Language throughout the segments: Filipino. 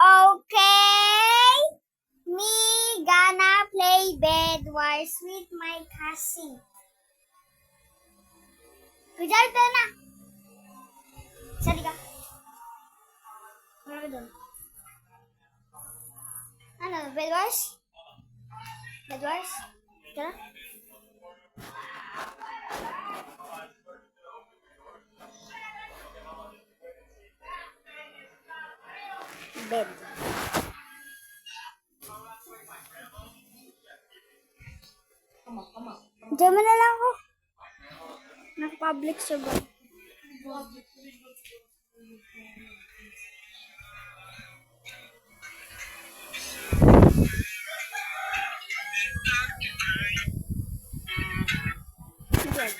Okay, me gonna play Bed Wars with my cousin. Kujar ka na. Sali ka. Ano ka doon? Ano? Bed Wars? Bed Wars? Tara. Bed. Diyan mo na lang ako. Naka-public siya ba? Diyan.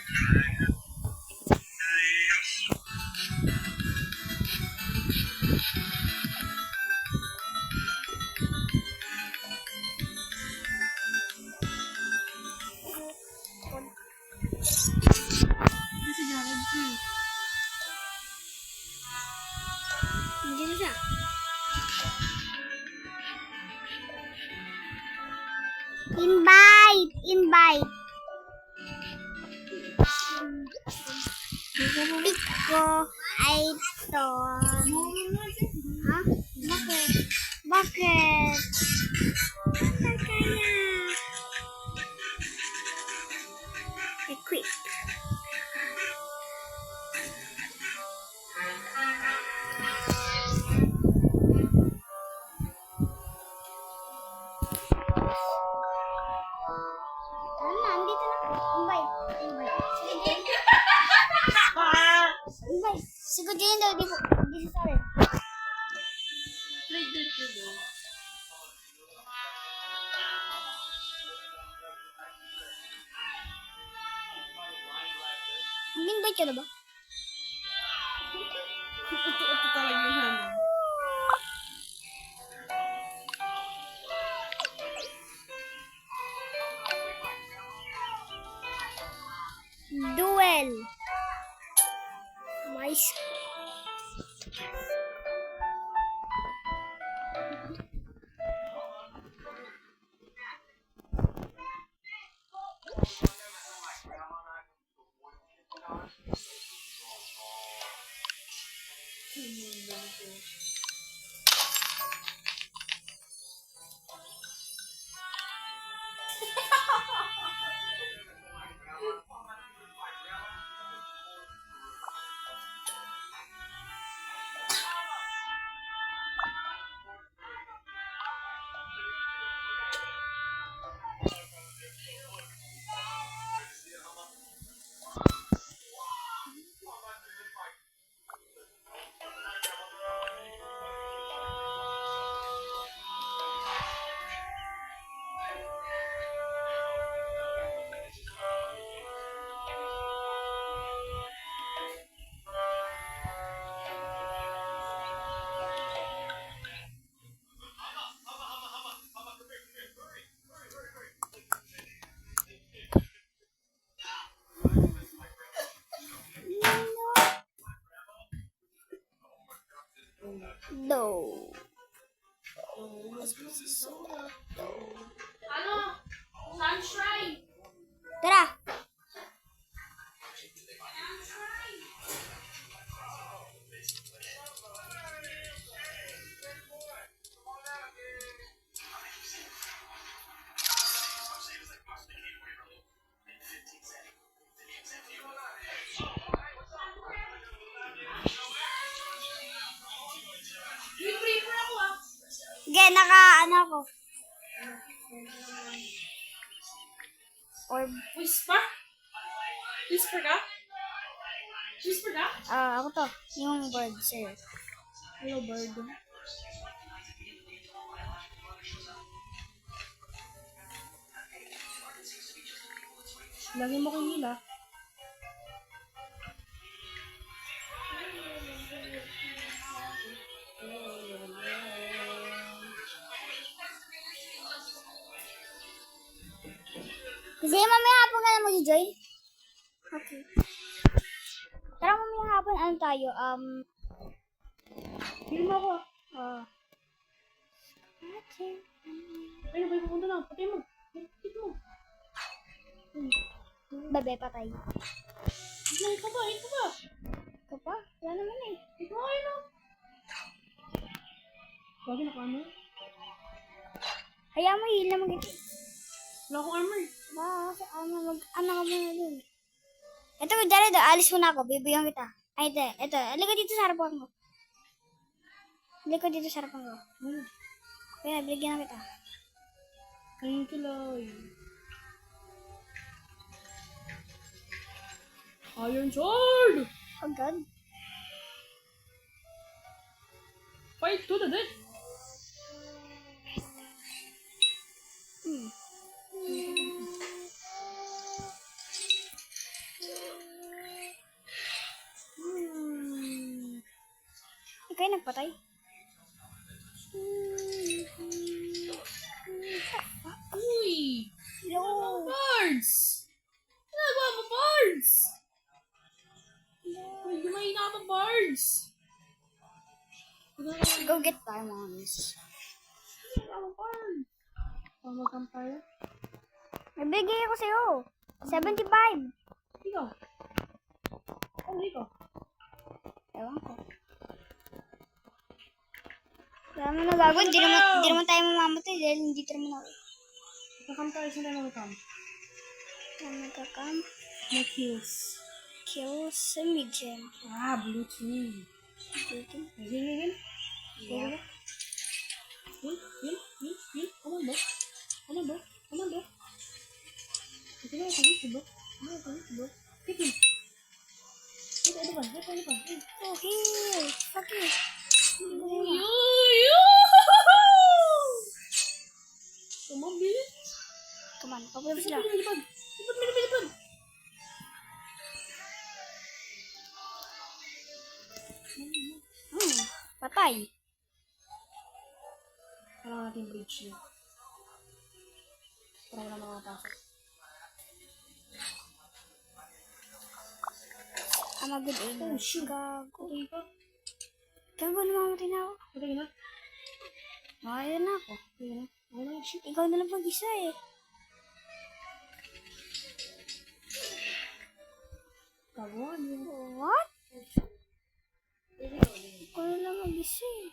Hindi na siya. Invite! Invite! Pick ko ay ito. Ha? Bakit? Bakit? Bakit kaya? Equip. Andito na. Invite. Invite. Invite. Siguro dyan daw. Di sa sabi. Mag-invite ka na ba? Ito talaga yung hanin. Duel. Mais. No. Ano? Sunshine! Tara. Free-free ako ah. Sige, ano ako. Or, Whisper? Whisper ka? Whisper ka? ako to. Yung bird, sir. Hello, bird. Lagi mo kong hila. Kasi mamaya hapon ka na mag-join. Okay. Tara mamaya hapon, ano tayo? Film ako. Punta na. Patay mo. Patay mo. Bebe, patay. Ikaw ba? Ikaw ba? Ikaw pa? Wala naman eh. Ikaw ay no. Bagay na armor. Hayaan mo, heal naman kita. Wala akong armor. Kasi ano ka muna dun. Ito, dali do, alis muna ako. Bibigyan kita. Ay, ito. Halika dito sa harapan ko. Halika dito sa harapan ko. Kaya, bigyan na kita. Thank you, Lord. Iron sword! Oh, God. Fight to the death! Ikaw yung nagpatay. Uy! Yo! Birds! Ginagawa mo, birds! Uy, gumayin na ako, birds! Go get diamonds. Ginagawa mo, birds! Mag-campfire? Nabigay ako sa'yo. 75. Ikaw? Ano ikaw? Ewan ko. Wala mo na gagawin. Di naman tayo mamamatay dahil hindi tayo naman ako. Mag-campfire sila na mag-camp. Ano nagka-camp? No kills. Kills sa mid-gem. Ah, blue team. Dito. Again. Yeah. Heal. Come on, bro. Sige, bro. Hit him. Hit anyone. Oh, heal. Fuck you. Come on, Billy. Come on, papunta sila. Lipad. Patay. Parang natin bridge niya. Parang wala makapasok. I'm a good aimer. Oh, shoot. Gago. Okay ka? Gago, namamatay na ako. Okay na? Makaya na ako. Okay na? Okay na, shoot. Ikaw na lang mag-isa eh. Kawan yun. What? Ikaw na lang mag-isa eh.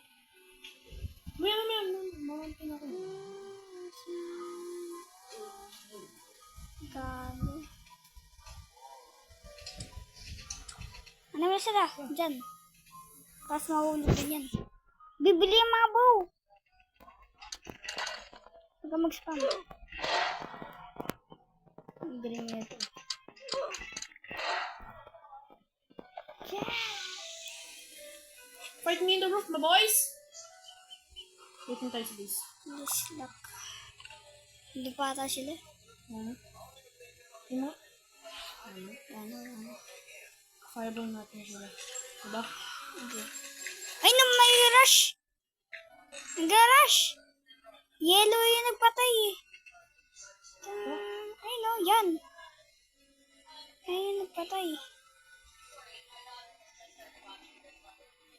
Mayan. Mamantin ako. Gago. Ano ba sila? Diyan. Tapos mahulog din yan. Bibili yung mga bow. Huwag ka mag-spam. Bibili mo ito. Yeah. Fight me in the roof, my boys! Waiting tayo sa base. Yes, look. Hindi pa ata sila. Ano? Ano? Ano. Fireball natin sila. Diba? Ay, may rush! Nag-rush! Yellow yung nagpatay eh. Ay no, yan. Ay, yung nagpatay.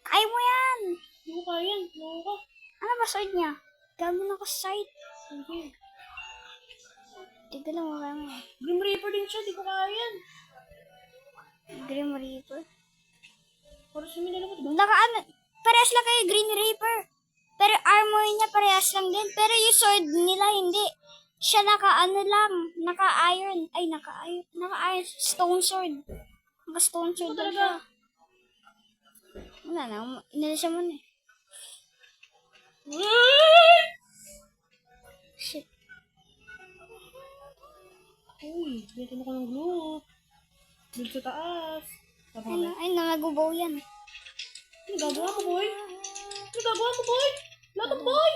Kaya mo yan! Hindi ko kaya yan. Ano ka? Ano ba sword niya? Gagawin ako sa side. Sige. Tiga lang, kaya mo. Grim Reaper din siya. Di ko kaya yan. Grim Reaper. Para sa minala ko, diba? Parehas lang kayo, Green Reaper. Pero armor niya parehas lang din. Pero yung sword nila hindi. Siya naka-ano lang. Naka-iron. Ay, naka-iron. Naka-iron. Stone sword. Naka-stone sword lang siya. Wala na. Inalis mo na eh. Shit. Uy, dito mo ko ng glue. Dito sa taas. Ay, nanagubaw yan. Ano gagawa mo, boy? Laban, boy!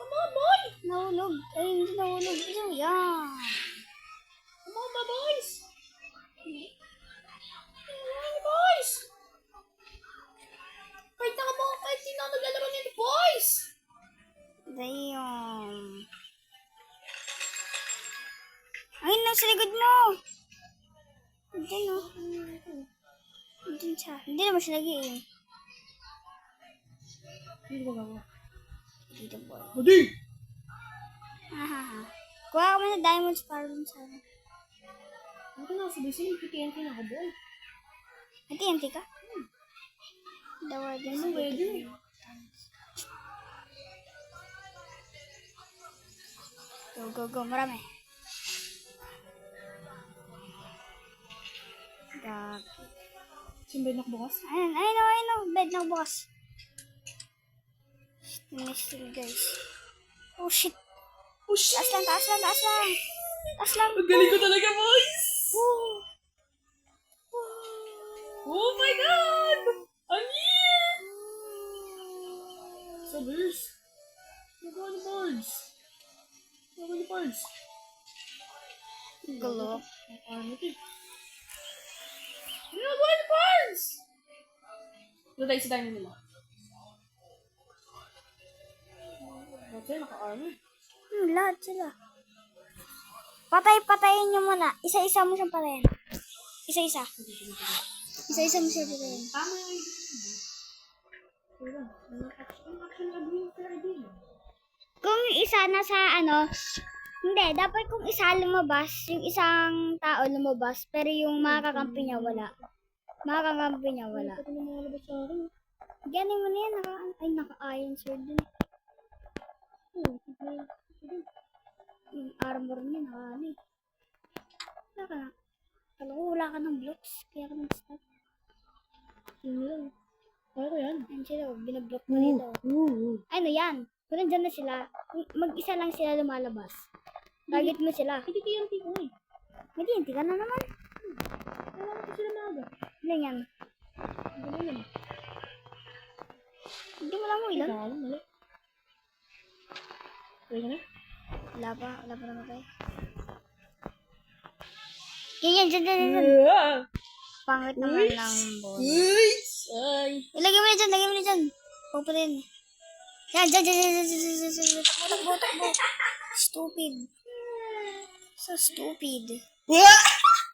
Come on, boy! Nahulog. Ay, hindi nahulog. Ito, yan. Come on, my boys! Boys! Kahit na ka mo, kahit di na ako naglalaro nito, boys! Damn. Ay, nasa likod mo. Hindi, no. Hindi siya. Hindi naman siya nag-i-aim. Hindi ko gagawa. Dito, boy. Hadi! Aha. Kuha ka muna diamonds para dun sa... Ako na, sabay-sabay, TNT na ako, boy. TNT ka? Dawa din. Ano, pwede? Go. Marami. Gag. Simbay na bukas. Ayun. Bed na bukas. Still, guys. Oh, shit. Oh, shit! Taas lang. Ang galing ko talaga, boys! Woo. Oh my God! Ang year! So, birds. Nagawa ni birds. Gulo. Ano ito? Nagawa ni birds! Doon tayo sa diamond nila. Kasi naka-armor. Lahat sila. Patayin nyo muna. Isa-isa mo siyang patayin. Isa-isa. Isa-isa mo siyang patayin. Tama yung idea. Wala. Ang action gagawin ko idea. Kung yung isa nasa hindi, dapat kung isa lumabas, yung isang tao lumabas, pero yung mga kakampi niya wala. Ito na mga labas sa akin. Galing mo na yan, naka-iron sword din. Yung armor niya, Wala ka na. Kala ko wala ka ng blocks, kaya ka nag-stop. Yun lang. Kaya ko yan. Ayun sila, binablock mo nito. Ano yan? Kung nandyan na sila, mag-isa lang sila lumalabas. Target mo sila. Hindi TNT ko eh. Hindi ka na naman. Wala ko sila maaga. Ilan yan? Ang galing yan. Hindi mo lang mo ilan? Teka, mali. Pwede ka na? Wala pa naman tayo. Yan. Pangit naman ng boss. Ay! Ilagay mo na dyan. Pupulin. Yan. Takbo. Stupid. So stupid.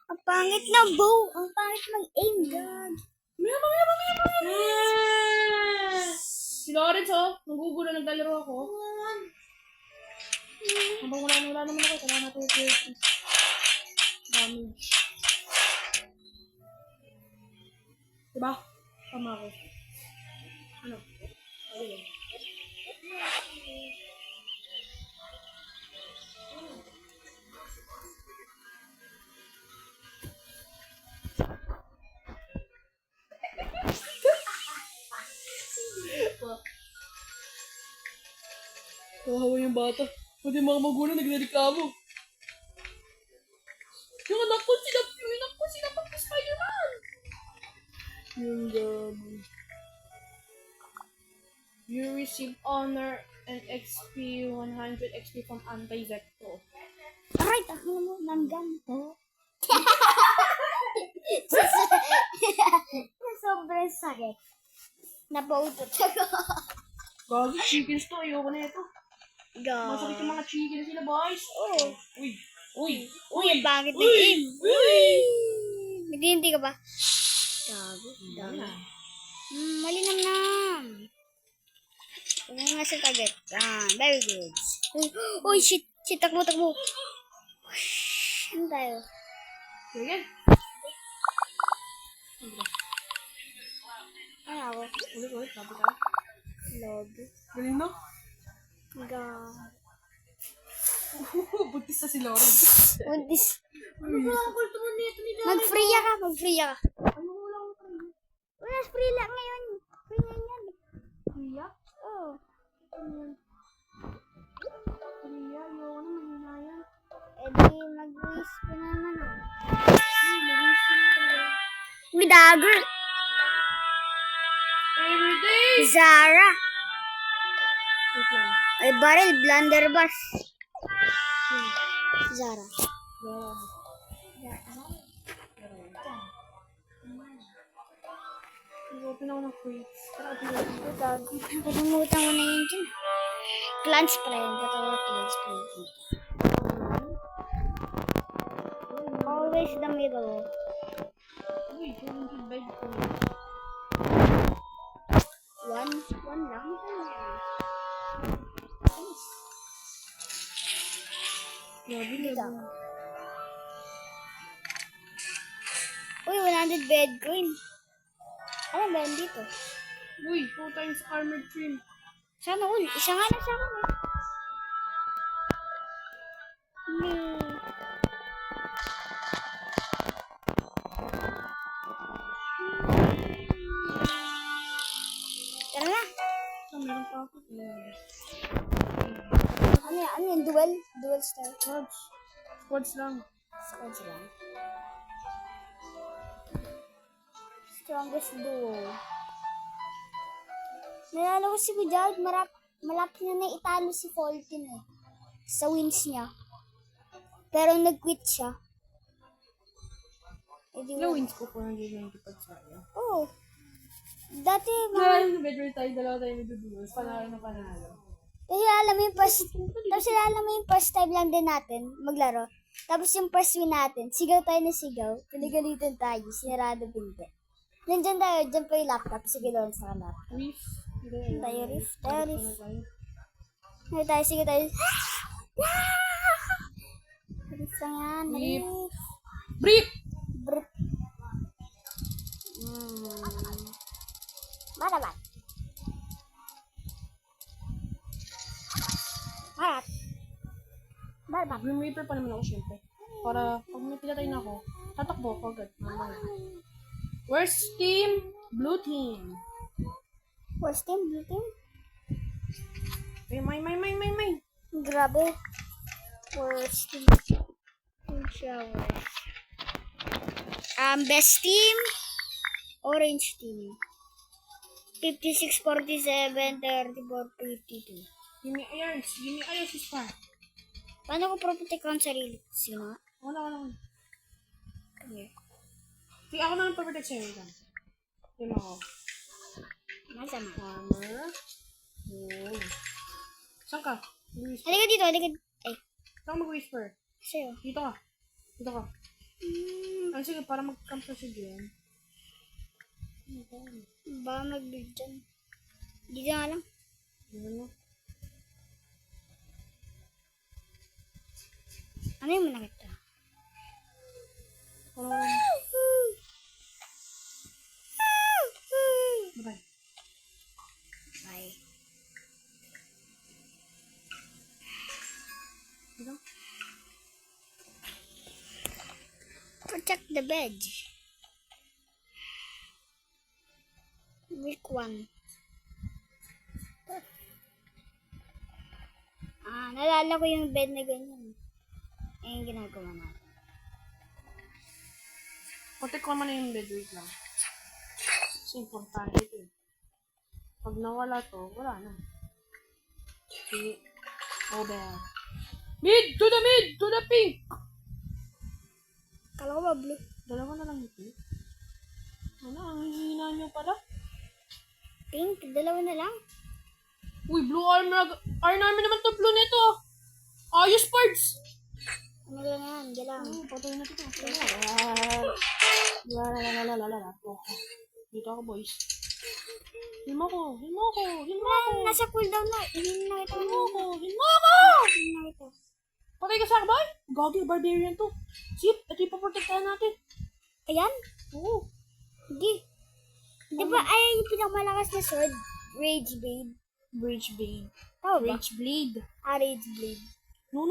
Ang pangit ng bow. Ang pangit ng aim, God. Maya! Si Lawrence, nagugulo, naglalaro ako. Habang wala naman ako, kailangan natin yung TNT. Damage. Diba? Tama ako. Ano? Ayun. Kawawa yung bata. Pati mga magulang nagreklamo. Yung anak ko sila pag Spider-Man. Yung gabi. You receive honor and XP, 100 XP from Anti-Zecto. Aray, takbo mo. Nanggan. Huh? Sobrang sakit. Napautot ako. Gagi, chickens to. Ayoko na ito. God. Masakit yung mga chicken sila, boys. Oh. Uy, Ang bakit ng aim? Hindi ka ba? Gago. Malinam. Huwag nga sa target. Very good. Uy, shit. Takbo. Ano tayo? Sige. Ano ako? Ulit, sabi tayo. Lobby. Galing no? God. Buntis na si Lawrence. Buntis. Ano ba ang kulto mo nito ni Lawrence? Mag-free ka. Ano wala ko tayo? Wala, free lang ngayon. Free ngayon yan. Kuya? Oo. Ano yan? Kuya, ayoko na mahina yan. Di mag-wish ko na naman. Mag-wish ko na talaga. May dagger. Everyday! Zara. Wait lang. Ay, barrel. Blunderbuss. Zara. Nag-open ako ng fridge. Tara, open ako. Nakalimutan ko na yun dyan. Clans pala yun. Katulad clans pala yun. Always the middle. Uy, 200 bed ko. One lang. Grabe Dito. na. Uy, 100 bed coin. Ano ba yan dito? Uy, 2 times armored trim. Sana all. Isa nga na sa akin eh. Hindi. Tara na. Ah, meron pa ako. Ano yan? Ano yan? Duel? Duel star? Squads. Squads lang. Squads lang. Strongest duo. Nalala ko si Kujaud, malapit na italo si Fulton eh. Sa wins niya. Pero nag-quit siya. Eh, di Ilang ba? wins ko 495 sa'yo. Oo. Dati, Maraming bedroom tayo, dalawa tayo nagdudulos. Panalo na panalo. kasi alam mo yung first time lang din natin maglaro. Tapos yung first win natin, sigaw tayo na sigaw, pinagalitan tayo, sinarado binte. Nandyan tayo, dyan pa yung laptop, sige doon sa kanap. Reef. Tayo riff. Ngayon tayo, sige tayo. Riff lang yan, Riff. riff. Brief! Brief. Marabat. Marat. Marabat. Grim Reaper pa naman ako syempre. Para pag may pinatay na ako, tatakbo ako agad. Mamaya. Where's team? Blue team. Worst team, blue team. May. Grabe. Worst team. Shower. Best team. Orange team. 56, 47, 34, 52. Give me irons. Give me irons is far. Paano ko protect ang sarili? Sino? Wala. Here. Sige, ako na lang pa-protect sa'yo. Team ako. Masama. Armor. Oh. Saan ka? Mag-whisper. Halika dito, halika. Ay, Saan ka mag-whisper? sa'yo. Dito ka. Ay, sige, para mag-camp ka siya dyan. Baka mag-build dyan. Dito nga lang. Ano? Ano yung nakita? Bye. Bye. Dito? Protect the bed. Week 1. Nalala ko yung bed na ganyan. Yung ginagawa natin. Protect ko naman na yung bed, wait lang. Kasi importante ito eh. Pag nawala to, wala na. Okay. Over. Mid! To the pink! Kala ko ba blue? Dalawa na lang ito. Ano, ang hihina nyo pala? Pink? Dalawa na lang? Uy, blue armor. Iron armor naman to, blue nito. Ayos parts! Ano lang yan? Diyan lang. Patay na ito. Dito ako, boys. Hilmo ko. Nasa cooldown na. Hindi na ito. Hilmo ko! Hindi na ito. Patay ka sa akin, boy? Gagi, barbarian to. Sip, ito yung paprotektahan natin. Ayan? Oo. Hindi. Di ba ayan yung pinakamalakas na sword? Rage Blade. Rage Blade. Tama ba? Rage Blade. Rage Blade. No.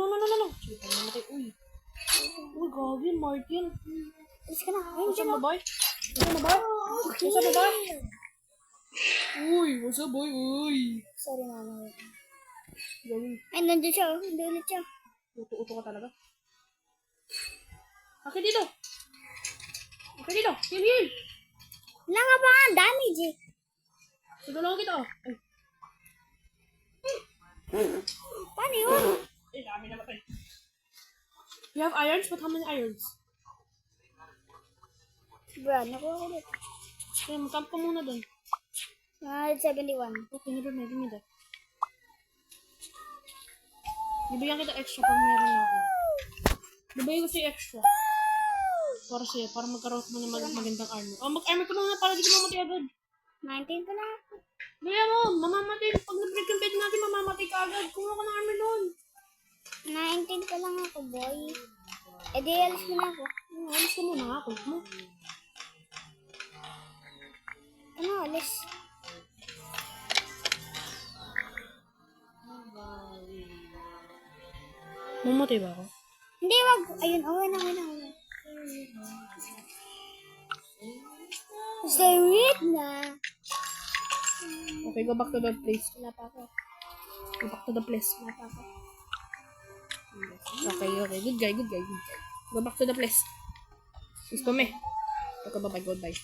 Sige, tayo namatay. Uy, gagi, Martin. Alis ka na. Ayun What's dyan up, o. boy? Okay. What's up, boy? Uy, what's up, boy? Uy. Sorry, mama. Gagi, Ay, nandun siya oh. Nandun ulit siya. uto ka talaga. Akin dito. Heal. Wala nga ba nga damage eh. Tutulungan kita, oh. Ay. Paano yun? Dami na matay. You have irons? But how many irons? Bro, nakuha ko ulit. Kaya mag-camp ka muna dun. 71. Okay, never mind that. Bibigyan kita extra pag meron ako. Bibigyan ko sa'yo extra. Para sa'yo, para magkaroon ka ng magandang armor. Oh, mag-armor ka muna para di ka mamatay agad. 19 pa na ako. Bigyan mo, mamamatay. Pag na-break yung bed natin, mamamatay ka agad. Kumuha ka ng armor doon. 19 pa lang ako, boy. Eh, di alis mo na ako. Alis ka muna nga, kulit mo. Ano, alis? Mamatay ba ako? Hindi, wag. Ayun, away na. Stay with na. Okay, go back to the place. Wala pa ako. Go back to the place. Wala pa ako. Okay. Good guy. Go back to the place. Gusto me. Okay, bye-bye. Goodbye.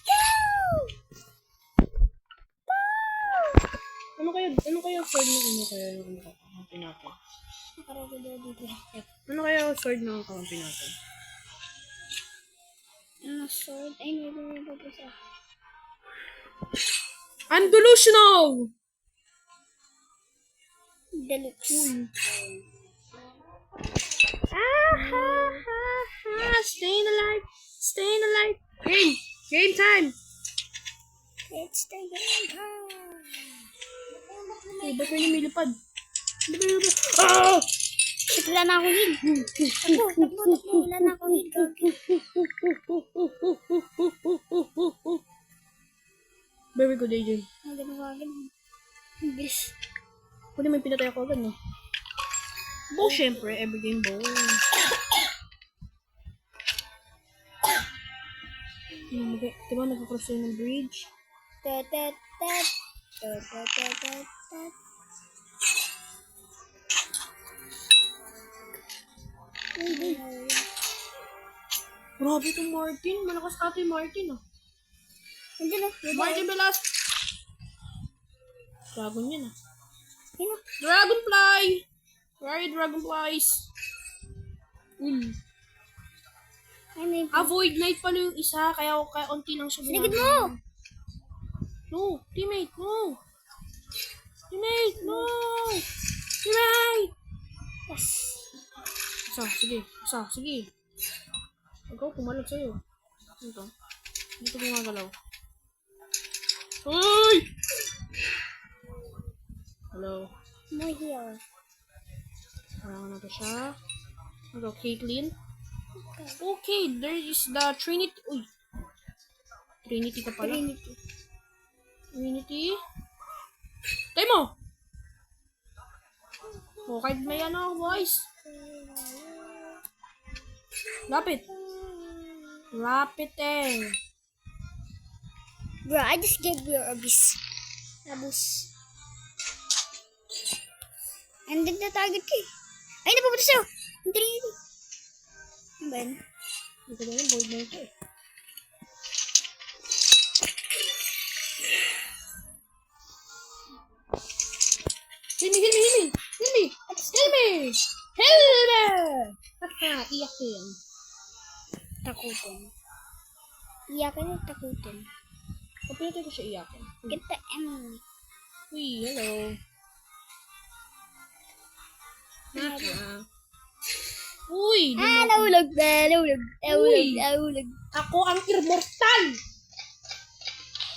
Ano kaya sword ng kakampi natin? Nakarado daw dito. Ano kaya sword ng kakampi natin? Ano, sword? Ay, may isa. I'm delusional! Deluxe. Staying alive. Game time. It's the game. Ay, ba't may lumilipad? Ah! Shit, wala na ako heal. Takbo. Wala na ako heal. Very good, AJ. Ang ginawa agad. Bilis. Pwede may pinatay ako agad, no? Bow, syempre. Every game bow. Diba nagkakross tayo ng bridge? Tet. Grabe itong Martin. Malakas ata yung Martin, ah. Hindi na. Martin Velas. Dragon yan, ah. Ayun. Dragonfly! Where are you, dragonflies? Ay, may... Avoid night pala yung isa, kaya unti lang siya Sinigid mo! No! Teammate, no! Teammate, no! Teammate! Yes. Sige. Ikaw, pumalag sa'yo. Ito. Dito gumagalaw. Uy! Hello. More heal. Parang na to siya. Ito, Caitlyn. Okay, there is the Trinity. Uy! Trinity ka pala. Trinity. Tay mo! Oh, kahit may ano, boys. Lapit eh. Bro, I just gave you a abyss. And then the target ko eh. Ay, napapunta sa'yo. Ang Trinity. Ano ba yun? Hindi ko na void na ito eh. Heal me! Haha, iyak yan. Takutin. Iyakin yung takutin. Kapinatay ko siya iyakin. Get the enemy. Uy, hello. Uy! Nahulog. Ako ang immortal!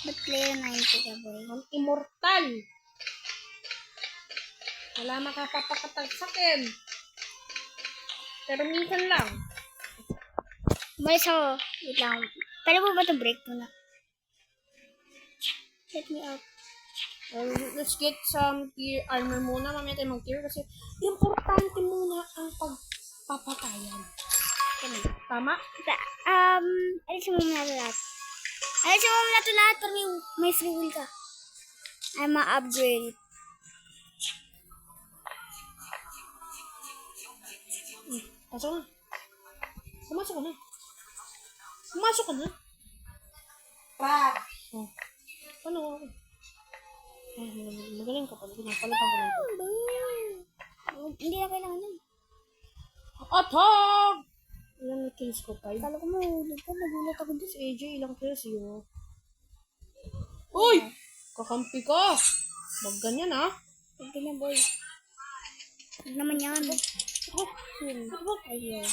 Ba't player 90 ka, boy? Ang immortal! Wala makapapakatag sa akin. Pero minsan lang. Umalis ako. Wait lang. Pwede mo ba ito break muna? Let me out. Let's get some tier armor muna. Mamaya tayo mag-tier kasi importante muna ang pagpapatayan. Tama? Alisin mo muna ito lahat. Pero may free will ka. Ay, ma-upgrade it. Pumasok ka na. Oh. Ano ako? Magaling ka pala. Palitan ko na ito. Hindi na kailangan nun. Attack! Ilan na kills ko? 5? Kala ko mahulog ka. Nagulat ako doon. Si AJ, ilang kills yun? Uy! Kakampi ka! Wag ganyan, ha? Huwag ganyan, boy. Huwag naman yan. Oh, Ayun.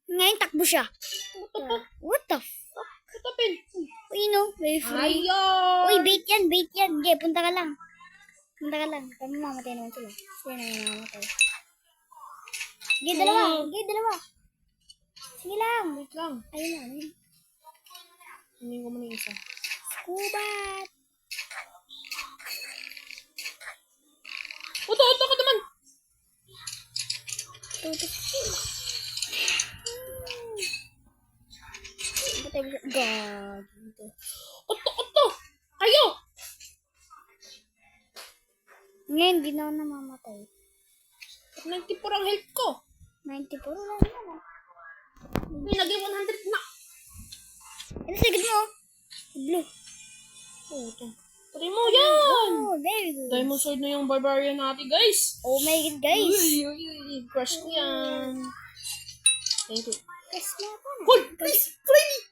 Ngayon, takbo siya. What the fuck? Katapin! Uy, no. May free. Ayaw! Uy, bait yan. Sige, punta ka lang. Kami mamatay naman sila. Sila na yung mamatay. Sige, dalawa. Sige, dalawa. Sige lang. Wait lang. Ayun na, ayun. Hindi ko muna yung isa. Kubat. Uto ka naman! Tutok. God. Uto! Kayo! Ngayon, di na ako namamatay. 94 ang health ko. 94 lang naman. May naging 100 na. Ano sa mo? Blue. Oh, ito. Try mo yan! Oh, very good. Diamond sword na yung barbarian natin, guys. Oh my God, guys. Uy. Crush ko yan. Thank you. Press mo ako na. Hoy! Please! Please!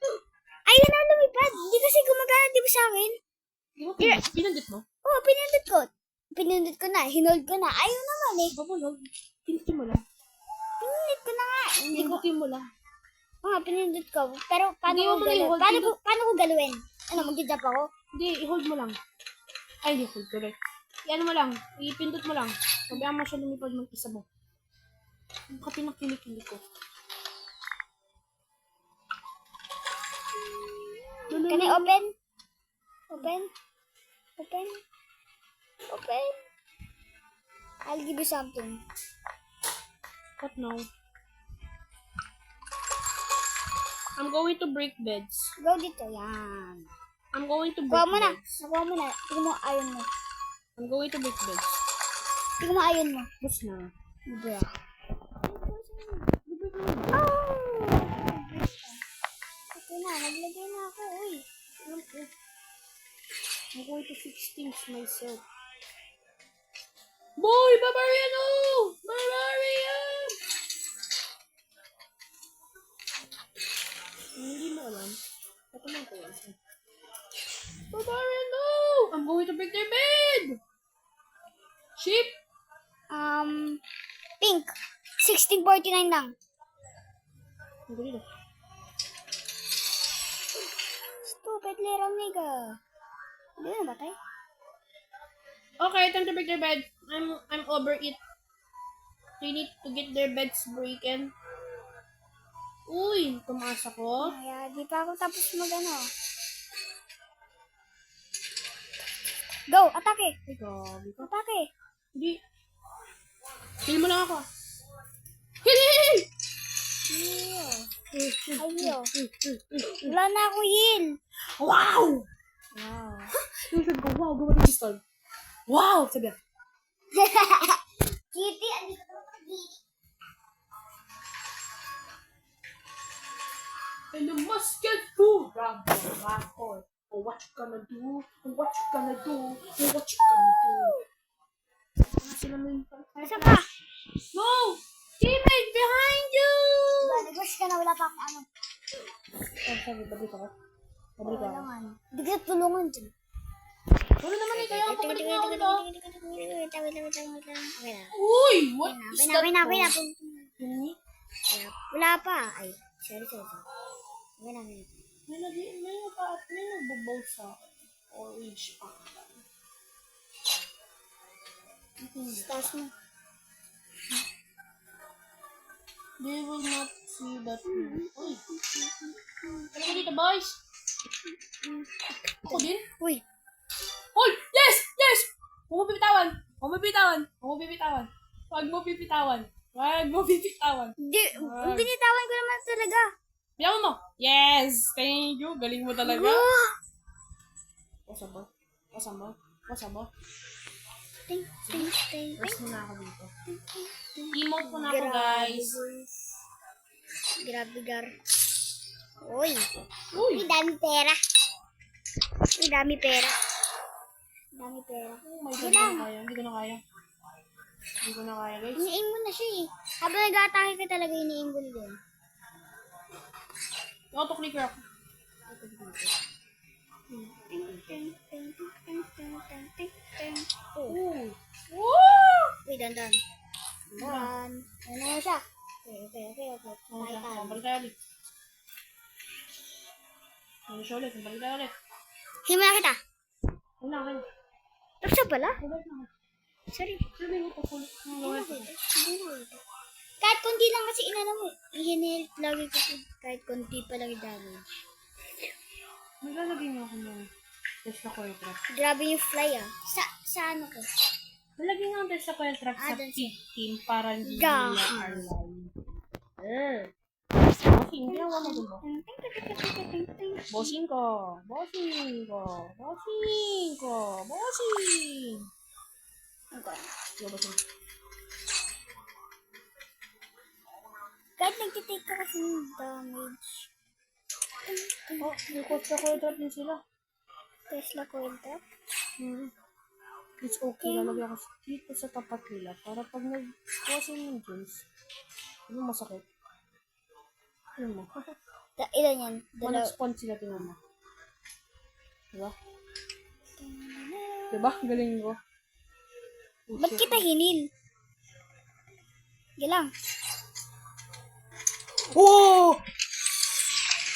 Ayun na lumipad. Hindi kasi gumagana, di ba sa akin? Di ba pinandit mo? Oh, pinindot ko. Pinindot ko na. Hinold ko na. Ayaw naman eh. Babulog. Pindutin mo lang. Pinindot ko na nga. Hindi ko. Pindutin mo lang. Oh, pinindot ko. Pero paano Hindi ko mo muna galawin? i-hold. Paano ko galawin? Ano, mag-jump ako? Hindi, i-hold mo lang. Ay, hindi hold. Correct. I-ano mo lang. Ipindot mo lang. Sabihan mo siya lumipad mag-isa mo. Ang kapi ng kilikili ko. Can I open? Open? Open? Open? I'll give you something. What now? I'm going to break beds. Go dito. Yan. I'm going to break Kuha mo na. beds. Nakuha mo na. Tingnan mo ayon mo. I'm going to break beds. Tingnan mo ayon mo. Bus na. Bra. Oh! Ito na. Naglagay na ako. Uy. I'm going to fix things myself. Boy! Barbarian! Oh! Barbarian! Hindi mo alam. Ito lang ko yan. Barbarian! No! I'm going to break their bed! Sheep! Pink. 1649 lang. Ang galing ah. Stupid little nigga. Hindi na batay. Okay, time to break their bed. I'm over it. They need to get their beds broken. Uy, tumaas ako. Kaya di pa ako tapos mag-ano. Go! Atake! Ay, grabe ka. Atake! Hindi. Heal mo lang ako. Heal! Ayo. Wala na ako heal. Wow! Wow. Yung sabi ko, wow, gumawa ng pistol. Wow! Sabi yan. Kitty, andito ka naman Kitty. And the musket fool. Rambo. Oh, what you gonna do? Oh, what you gonna do? Oh, what you gonna do? Sila mo yung Saan ka? No! Teammate, behind you! Nag-rush ka na, wala pa akong ano. Oh, sabi, babalik ako. Babalik ako. Kailangan. Hindi ka tulungan dyan. Wala naman eh, kaya pabalik na ako dito. Wait lang. Uy! What is that? Wait na. Hindi? Wala pa. Ay, sorry. Wait na. May nagbabaw sa orange pa. Taas mo. They will not see that. Uy! Ano ka dito, boys? Ako din? Uy. Hoy! Yes! Yes! Huwag mo bibitawan! Huwag mo bibitawan! Huwag mo bibitawan! Huwag mo bibitawan! Huwag mo bibitawan! Binitawan ko naman talaga. Bitawan mo! Yes! Thank you! Galing mo talaga! Ah! Wasa ba? Wasa ba? Wasa ba? Ting. Rest muna ako dito. Emote po na ako, guys. Grabe, gar. Uy. Uy! Uy, dami pera. Oh my God, hindi ko na kaya. Hindi ko na kaya, guys. Ini-aim mo na siya eh. Habang nag-atake ka talaga, ini-aim ko na din. Auto-clicker ako. Oh. Woo! Uy, dandan. Ano na siya? Okay. Bye. Balik tayo ulit. Balik tayo ulit. Balik tayo ulit. Hima na kita. Una, akin. Tapos pala? Balik na ako. Sorry. Sabi mo, papulit. Kaya kahit konti lang kasi inano mo. I-health lagi kasi kahit konti pa lang yung damage. Maglalagay niyo ako ng Tesla Coil Trap. Grabe yung fly ah. Sa ano ko? Malagay nga ang Tesla Coil Trap sa dun pig team para hindi Ga. nila align. Hindi ako magulong. Bossing ko. Bossing ko. Bossing ko. Bossing. Yo, bossing. Kahit nagtitake ka kasi ng damage. Oh, may Tesla Coil Trap din sila. Tesla coil trap. It's okay. Lalagay ako dito sa tapat nila para pag nag-bossing ng James, ano masakit? Ano mo? Ilan yan? Mag-spawn sila, tingnan mo. Diba? Diba? Galing ko. Ba't kita hinil? Gilang. Oh!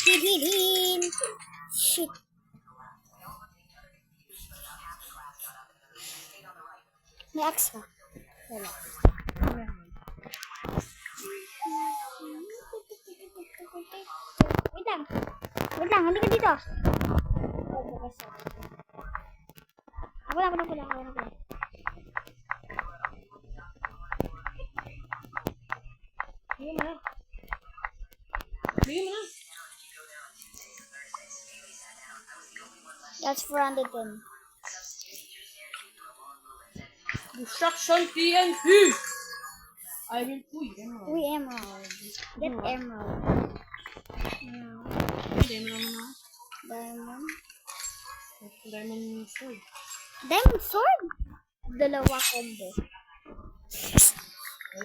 Hil. Shit. May axe ka? Wala. Wait lang. Wait lang, hindi ka dito. Ako lang. Bigyan mo na. Bigyan mo na. That's 410. Destruction TNT! I will pull emerald. Uy, emerald. Get emerald. Diamond naman ako. Diamond. Diamond sword. Diamond sword? Dalawa combo. Why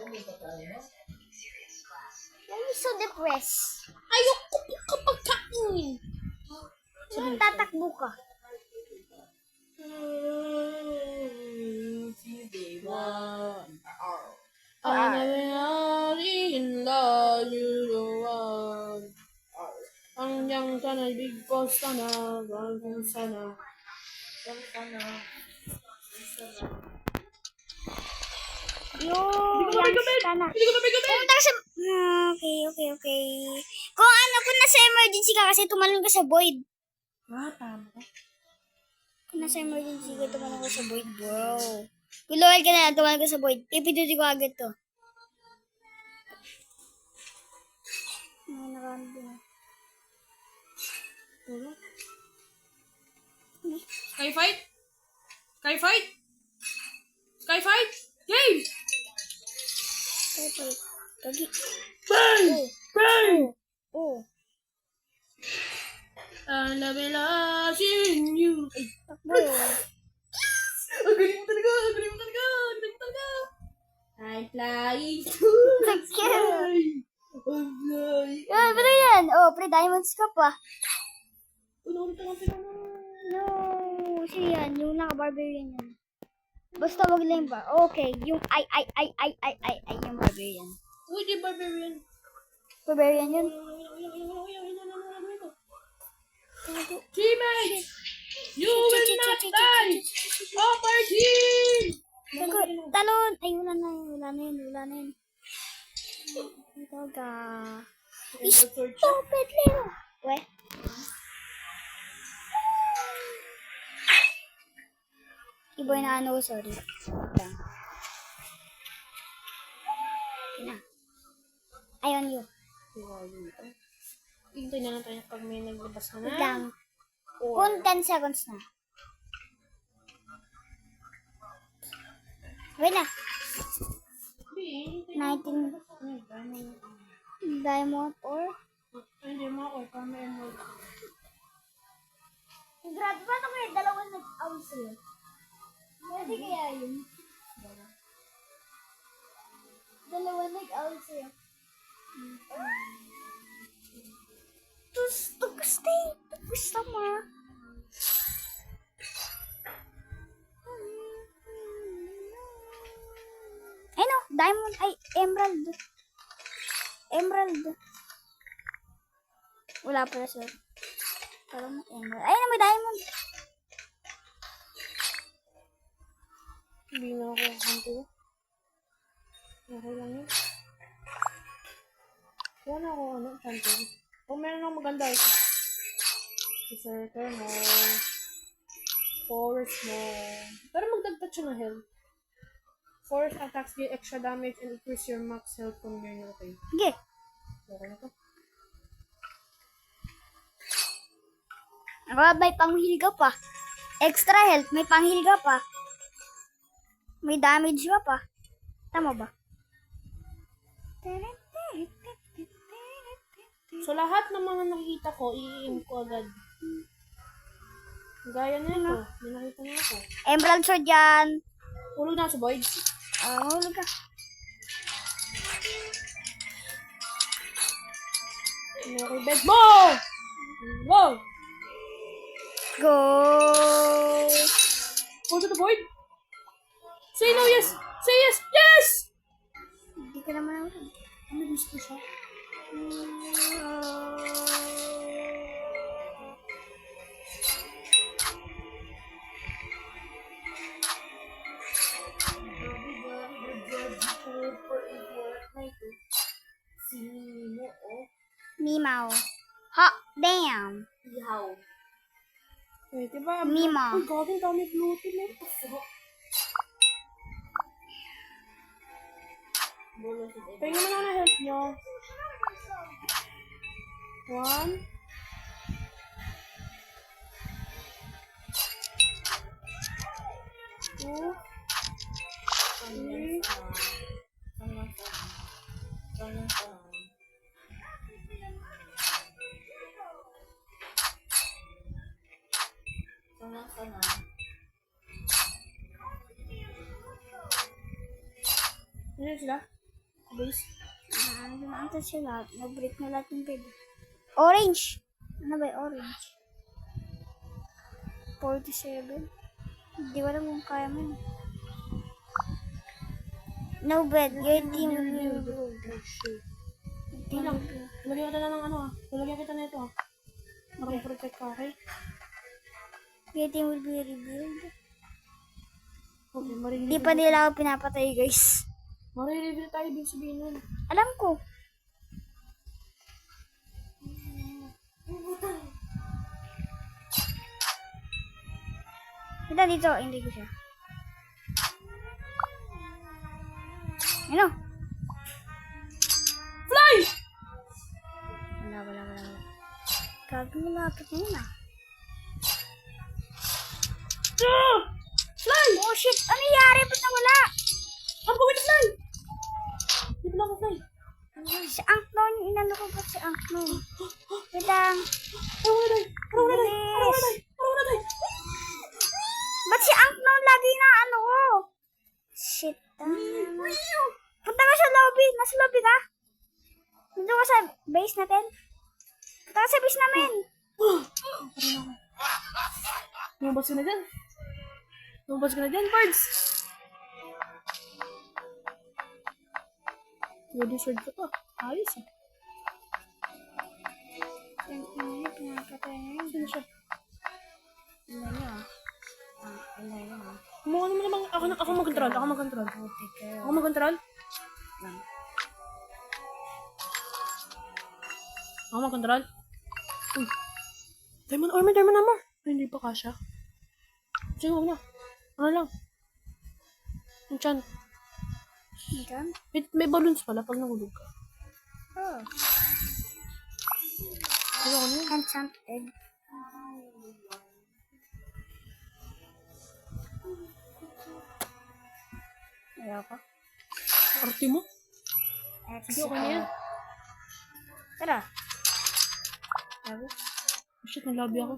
are you so depressed? Ayoko po kapag kain! Saan tatakbo ka? in love, you the one. Ang yang sana, big boss sana, bang sana. Yung sana. Hindi ko na may gamit! Pumunta ka sa... Okay. Kung nasa emergency ka kasi tumalon ka sa void. Tama. Kung nasa emergency ka, tumalon ka sa void, bro. Kung lower ka na, tumalon ka sa void. Ipiduti ko agad to. Ay, nakaraan din. Skyfight? Skyfight? Skyfight? Game! Okay. Gagi. Bang! Bang! Oh. I love it, in you. Ay, Takbo. ang galing mo talaga! Ang galing mo talaga! Ang galing mo talaga! I'm flying to the sky! I'm flying! Ano yan? Oh, pre-diamonds ka pa. Ulit ang pinano. No. Sino yan? Yung naka-barbarian yan. Basta wag lang ba? Okay. Yung ay, yung barbarian. Uy, di barbarian. Barbarian yun. Teammates! You will not die! Upper team! Talon! Ay, wala na yun. Ito ga. Stupid little. We? Iba na ano, sorry. Lang. Na. Ayun yun. Hintay na lang tayo pag may naglabas na Wait na. lang. Kung 10 seconds na. Wait na. 19 diamond or? Hindi mo ako, kami emerald. Grabe ba ito may dalawang nag-out sa'yo? Pwede kaya yun? Dalawang nag-out sa'yo. Gusto mo? Ano? Diamond. Ay, emerald. Wala pala sir. Parang emerald. Ay, may diamond. Hindi na ako kanto. Okay lang yun. Wala ako, champion. Kung meron akong maganda, ito. Berserker mo. Forest mo. Pero magdagdag siya ng health. Force attacks gain extra damage and increase your max health from your okay. Sige. Okay na to. May panghilga pa. Extra health, may panghilga pa. May damage pa. Tama ba? So, lahat ng mga nakikita ko, i-aim ko agad. Gaya na ito. May nakita na ako. Emerald sword yan. Hulog na sa void. Hulog ka. Okay, bed mo! Go! Go! Go to the void. Say no, yes! Say yes! Yes! Hindi ka naman ako. Ano gusto siya? Sino o? Mimaw. Hot damn. Ihaw. Eh, diba? Mima. Uy, gagawin dami gluten eh. Tingnan mo na health nyo. 1. 2. 3. Ano sila? Base? Ano sila? Nag-break na lahat ng pwede. Orange. Ano ba yung orange? 47. Hindi ko alam kung kaya mo yun. No bed. Your team will be removed. Hindi lang. Lalagyan kita na ng ano ah. Lalagyan kita na ito ah. Nakaprotect ka, okay? Your team will be revealed. Okay, Hindi pa nila ako pinapatay, guys. Marireveal tayo din sabihin nun. Alam ko. Kita dito. Hindi ko siya. Ano? Fly! Wala. Gabi mo lapit na yun ah. Fly! Oh shit! Ano nangyari? Ba't nawala? I'm going to fly! Hindi na ako fly. Si Anknon, yung inano ko ba't si Anknon? Wait lang. Ba't si Anknon lagi na ano ko? Shit. Punta ka sa lobby. Nasa lobby ka? Dito ka sa base natin. Punta ka sa base namin. Lumabas ka na dyan. Lumabas ka na dyan, birds. Ready sword ko to. Ayos eh. Sino siya? Mo ano mo namang ako mag-control. Ako mag-control. Ako mag-control. Uy. Diamond armor. Ay, hindi pa kasha. Sige, huwag na. Ano lang. Enchant. May balloons pala pag nahulog ka. Oh. Ano ko na yun? Enchanted. Ayaw ko. Arte mo? Sige, okay na yan. Tara. Oh, shit, nalabi ako.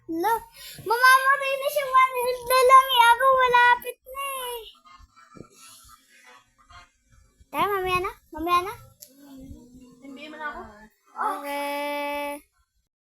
No. Mamamatay na siya. 1 health na lang. Ako wala